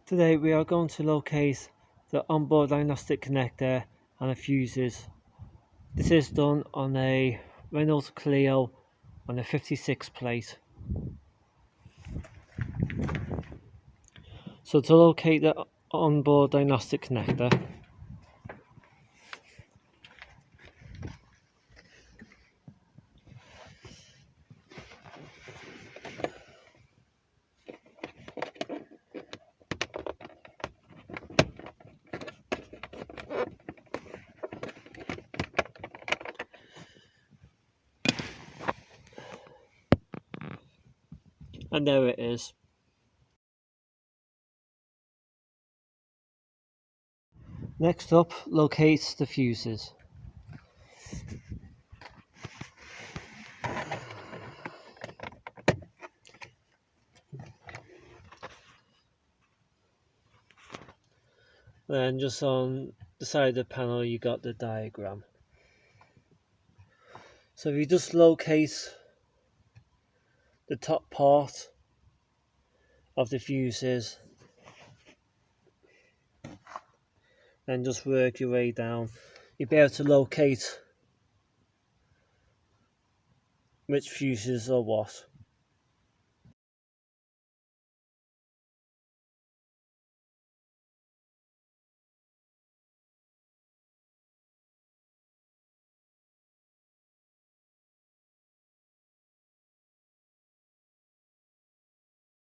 Today we are going to locate the onboard diagnostic connector and the fuses. This is done on a Renault Clio on a 56 plate. So to locate the onboard diagnostic connector, and there it is. Next up, locate the fuses. Then just on the side of the panel you got the diagram. So if you just locate the top part of the fuses, then just work your way down, you'll be able to locate which fuses are what.